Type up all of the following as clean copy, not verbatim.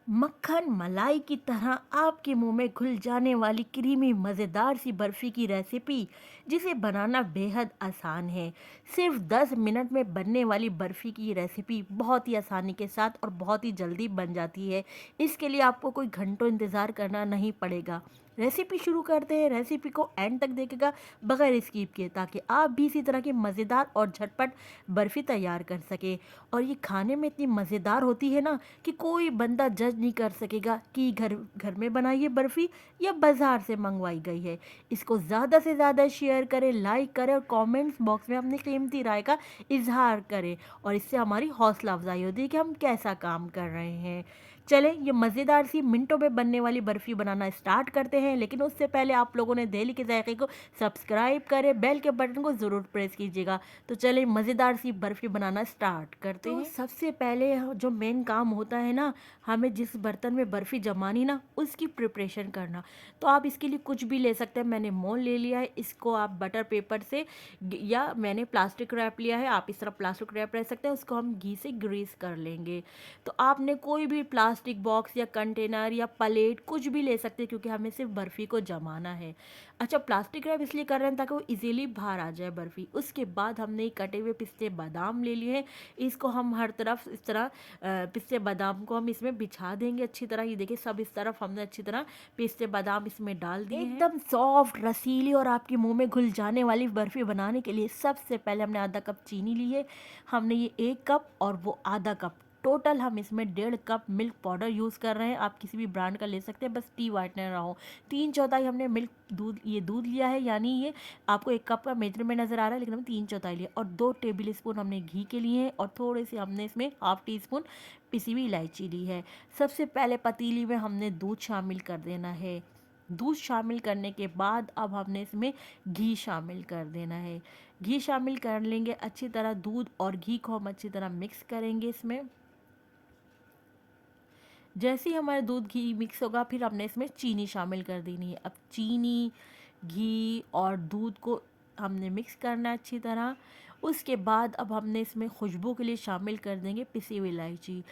मक्खन मलाई की तरह आपके मुंह में घुल जाने वाली क्रीमी मज़ेदार सी बर्फ़ी की रेसिपी जिसे बनाना बेहद आसान है। सिर्फ 10 मिनट में बनने वाली बर्फ़ी की रेसिपी बहुत ही आसानी के साथ और बहुत ही जल्दी बन जाती है। इसके लिए आपको कोई घंटों इंतज़ार करना नहीं पड़ेगा। रेसिपी शुरू करते हैं। रेसिपी को एंड तक देखिएगा बगैर स्किप किए, ताकि आप भी इसी तरह की मज़ेदार और झटपट बर्फ़ी तैयार कर सकें। और ये खाने में इतनी मज़ेदार होती है ना कि कोई बंदा जज नहीं कर सकेगा कि घर घर में बनाई है बर्फ़ी या बाज़ार से मंगवाई गई है। इसको ज़्यादा से ज़्यादा शेयर करें, लाइक करें और कमेंट्स बॉक्स में अपनी कीमती राय का इज़हार करें, और इससे हमारी हौसला अफ़ज़ाई होती है कि हम कैसा काम कर रहे हैं। चलें, ये मज़ेदार सी मिनटों में बनने वाली बर्फ़ी बनाना स्टार्ट करते हैं, लेकिन उससे पहले आप लोगों ने दिल्ली के ज़ायक़े को सब्सक्राइब करें, बेल के बटन को ज़रूर प्रेस कीजिएगा। तो चलें, मज़ेदार सी बर्फ़ी बनाना स्टार्ट करते हैं। सबसे पहले जो मेन काम होता है ना, हमें जिस बर्तन में बर्फ़ी जमानी ना, उसकी प्रिपरेशन करना। तो आप इसके लिए कुछ भी ले सकते हैं। मैंने मोल ले लिया है, इसको आप बटर पेपर से या मैंने प्लास्टिक रैप लिया है, आप इस तरह प्लास्टिक रैप रह सकते हैं, उसको हम घी से ग्रीस कर लेंगे। तो आपने कोई भी प्लास्टिक बॉक्स या कंटेनर या प्लेट कुछ भी ले सकते हैं, क्योंकि हमें सिर्फ बर्फ़ी को जमाना है। अच्छा, प्लास्टिक रैप इसलिए कर रहे हैं ताकि वो इजीली बाहर आ जाए बर्फ़ी। उसके बाद हमने कटे हुए पिस्ते बादाम ले लिए हैं, इसको हम हर तरफ इस तरह पिस्ते बादाम को हम इसमें बिछा देंगे अच्छी तरह। ये देखिए, सब इस तरफ हमने अच्छी तरह पिस्ते बादाम इसमें डाल दिए हैं। एकदम सॉफ्ट, रसीली और आपके मुंह में घुल जाने वाली बर्फ़ी बनाने के लिए सबसे पहले हमने आधा कप चीनी ली है। हमने ये 1 कप और वो आधा कप, टोटल हम इसमें 1.5 कप मिल्क पाउडर यूज़ कर रहे हैं। आप किसी भी ब्रांड का ले सकते हैं, बस टी वाइटनर ना हो। 3/4 हमने मिल्क दूध लिया है, यानी ये आपको 1 कप का मेजरमेंट नज़र आ रहा है, लेकिन हमने 3/4 लिया। और 2 टेबल स्पून हमने घी के लिए हैं, और थोड़े से हमने इसमें हाफ़ टी स्पून पिसी हुई इलायची ली है। सबसे पहले पतीली में हमने दूध शामिल कर देना है। दूध शामिल करने के बाद अब हमने इसमें घी शामिल कर देना है। घी शामिल कर लेंगे अच्छी तरह, दूध और घी को हम अच्छी तरह मिक्स करेंगे इसमें। जैसे ही हमारा दूध घी मिक्स होगा, फिर हमने इसमें चीनी शामिल कर देनी है। अब चीनी, घी और दूध को हमने मिक्स करना है अच्छी तरह। उसके बाद अब हमने इसमें खुशबू के लिए शामिल कर देंगे पिसी हुई इलायची।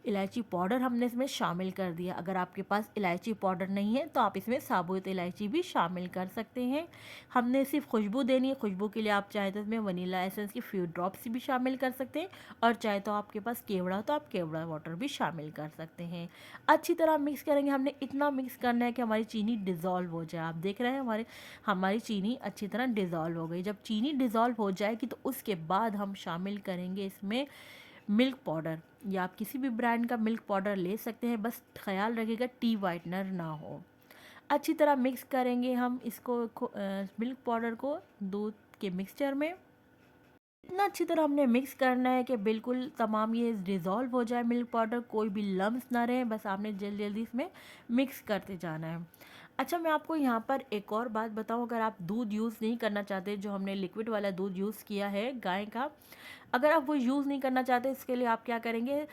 इलायची पाउडर हमने इसमें शामिल कर दिया। अगर आपके पास इलायची पाउडर नहीं है तो आप इसमें साबुत इलायची भी शामिल कर सकते हैं। हमने सिर्फ खुशबू देनी है। खुशबू के लिए आप चाहे तो इसमें वनीला एसेंस की फ्यू ड्रॉप्स भी शामिल कर सकते हैं, और चाहे तो आपके पास केवड़ा हो तो आप केवड़ा वाटर भी शामिल कर सकते हैं। अच्छी तरह मिक्स करेंगे। हमने इतना मिक्स करना है कि हमारी चीनी डिज़ोल्व हो जाए। आप देख रहे हैं हमारी चीनी अच्छी तरह डिज़ोल्व हो गई। जब चीनी डिज़ोल्व हो जाएगी तो उसके बाद हम शामिल करेंगे इसमें मिल्क पाउडर, या आप किसी भी ब्रांड का मिल्क पाउडर ले सकते हैं, बस ख्याल रखिएगा टी वाइटनर ना हो। अच्छी तरह मिक्स करेंगे हम इसको मिल्क पाउडर को दूध के मिक्सचर में। इतना अच्छी तरह हमने मिक्स करना है कि बिल्कुल तमाम ये डिज़ोल्व हो जाए मिल्क पाउडर, कोई भी लम्स ना रहे। बस आपने जल्दी जल्दी इसमें मिक्स करते जाना है। अच्छा, मैं आपको यहाँ पर एक और बात बताऊँ। अगर आप दूध यूज़ नहीं करना चाहते, जो हमने लिक्विड वाला दूध यूज़ किया है गाय का, अगर आप वो यूज़ नहीं करना चाहते, इसके लिए आप क्या करेंगे,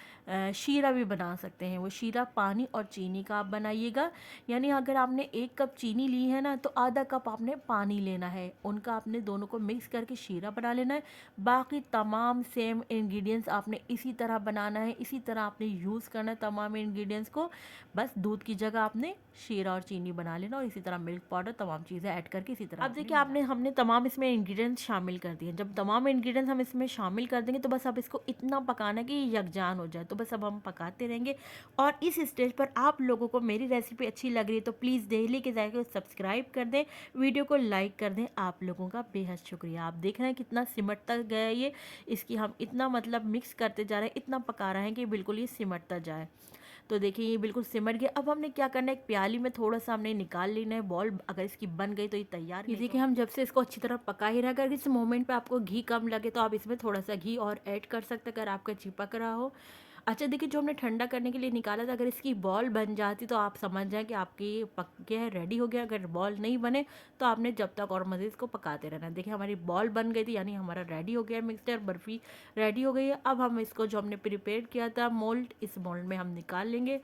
शीरा भी बना सकते हैं। वो शीरा पानी और चीनी का आप बनाइएगा। यानी अगर आपने 1 कप चीनी ली है ना, तो आधा कप आपने पानी लेना है, उनका आपने दोनों को मिक्स करके शीरा बना लेना है। बाकी तमाम सेम इंग्रेडिएंट्स आपने इसी तरह बनाना है, इसी तरह आपने यूज़ करना है तमाम इंग्रेडिएंट्स को। बस दूध की जगह आपने शीरा और चीनी बना लेना, और इसी तरह मिल्क पाउडर तमाम चीज़ें ऐड करके इसी तरह। अब देखिए, आपने हमने तमाम इसमें इंग्रेडिएंट्स शामिल कर दिए। जब तमाम इंग्रेडिएंट्स हम इसमें शामिल कर देंगे, तो बस अब इसको इतना पकाना है कि ये यकजान हो जाए। तो बस अब हम पकाते रहेंगे। और इस स्टेज पर आप लोगों को मेरी रेसिपी अच्छी लग रही है तो प्लीज़ दिल्ली के जायके को सब्सक्राइब कर दें, वीडियो को लाइक कर दें। आप लोगों का बेहद शुक्रिया। आप देख रहे हैं कितना सिमटता गया ये। इसकी हम इतना मतलब मिक्स करते जा रहे हैं, इतना पका रहे हैं कि बिल्कुल ये सिमटता जाए। तो देखिए, ये बिल्कुल सिमट गया। अब हमने क्या करना है, एक प्याली में थोड़ा-सा हमने निकाल लेना है बॉल। अगर इसकी बन गई तो ये तैयार। ये देखिए, हम जब से इसको अच्छी तरह पका ही रहा, अगर इस मोमेंट पे आपको घी कम लगे तो आप इसमें थोड़ा-सा घी और ऐड कर सकते हैं, अगर आपका चिपक रहा हो। अच्छा देखिए, जो हमने ठंडा करने के लिए निकाला था, अगर इसकी बॉल बन जाती तो आप समझ जाएँ कि आपकी पक गया है, रेडी हो गया। अगर बॉल नहीं बने तो आपने जब तक और मज़ीद इसको पकाते रहना। देखिए, हमारी बॉल बन गई थी, यानी हमारा रेडी हो गया है मिक्सचर, बर्फ़ी रेडी हो गई है। अब हम इसको, जो हमने प्रिपेयर किया था मोल्ड, इस मोल्ड में हम निकाल लेंगे।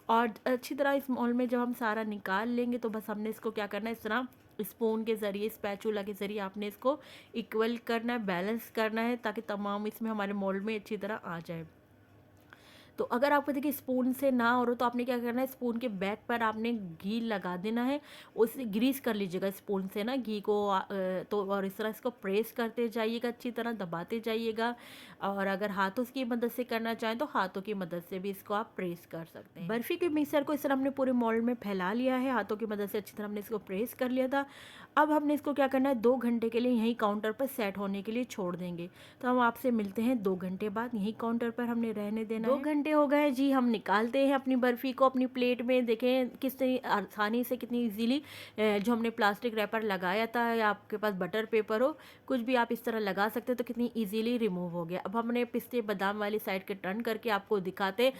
और अच्छी तरह इस मोल्ड में जब हम सारा निकाल लेंगे, तो बस हमने इसको क्या करना है, इस तरह स्पून के ज़रिए, स्पैचुला के ज़रिए आपने इसको इक्वल करना है, बैलेंस करना है, ताकि तमाम इसमें हमारे मोल्ड में अच्छी तरह आ जाए। तो अगर आपको देखिए स्पून से ना हो रहा तो आपने क्या करना है, स्पून के बैक पर आपने घी लगा देना है, उसे ग्रीस कर लीजिएगा स्पून से ना घी को तो और इस तरह इसको प्रेस करते जाइएगा, अच्छी तरह दबाते जाइएगा। और अगर हाथों की मदद से करना चाहें तो हाथों की मदद से भी इसको आप प्रेस कर सकते हैं। बर्फ़ी के मिक्सर को इस तरह हमने पूरे मोल्ड में फैला लिया है, हाथों की मदद से अच्छी तरह हमने इसको प्रेस कर लिया था। अब हमने इसको क्या करना है, 2 घंटे के लिए यहीं काउंटर पर सेट होने के लिए छोड़ देंगे। तो हम आपसे मिलते हैं 2 घंटे बाद, यहीं काउंटर पर हमने रहने देना है। 2 घंटे हो गए जी, हम निकालते हैं अपनी बर्फ़ी को अपनी प्लेट में। देखें कितनी आसानी से, कितनी ईज़िली जो हमने प्लास्टिक रैपर लगाया था या आपके पास बटर पेपर हो, कुछ भी आप इस तरह लगा सकते हो, तो कितनी ईज़िली रिमूव हो गया। अब हमने पिस्ते बादाम वाली साइड के टर्न करके आपको दिखाते,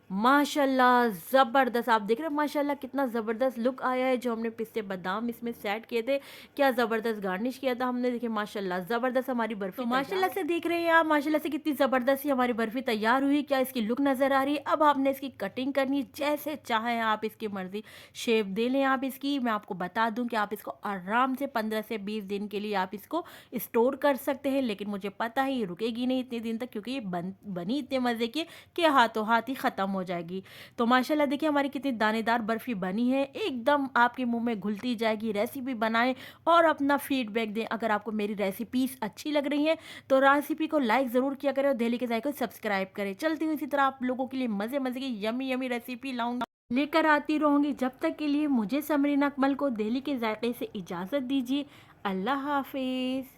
माशाल्लाह ज़बरदस्त। आप देख रहे हैं माशाल्लाह कितना ज़बरदस्त लुक आया है। जो हमने पिस्ते बादाम इसमें सेट किए थे, क्या ज़बरदस्त गार्निश किया था हमने। देखिए माशाल्लाह ज़बरदस्त हमारी बर्फ़ी तो माशाल्लाह से देख रहे हैं आप, माशाल्लाह से कितनी ज़बरदस्त ही हमारी बर्फ़ी तैयार हुई। क्या इसकी लुक नज़र आ रही है। अब आपने इसकी कटिंग करनी जैसे चाहें आप, इसकी मर्ज़ी शेप दे लें आप इसकी। मैं आपको बता दूँ कि आप इसको आराम से 15 से 20 दिन के लिए आप इसको स्टोर कर सकते हैं, लेकिन मुझे पता है ये रुकेगी नहीं इतने दिन तक, क्योंकि ये बनी इतने मज़े की कि हाथों हाथ ही ख़त्म हो जाएगी। तो माशाल्लाह देखिए हमारी कितनी दानेदार बर्फ़ी बनी है, एकदम आपके मुंह में घुलती जाएगी। रेसिपी बनाएं और अपना फीडबैक दें। अगर आपको मेरी रेसिपीज़ अच्छी लग रही हैं तो रेसिपी को लाइक ज़रूर किया करें और दिल्ली के जायके को सब्सक्राइब करें। चलती हूँ इसी तरह आप लोगों के लिए मज़े मज़े की यमी यमी रेसिपी लाऊंगा, लेकर आती रहूँगी। जब तक के लिए मुझे समरीन अकमल को दिल्ली के जायके से इजाज़त दीजिए। अल्लाह हाफिज़।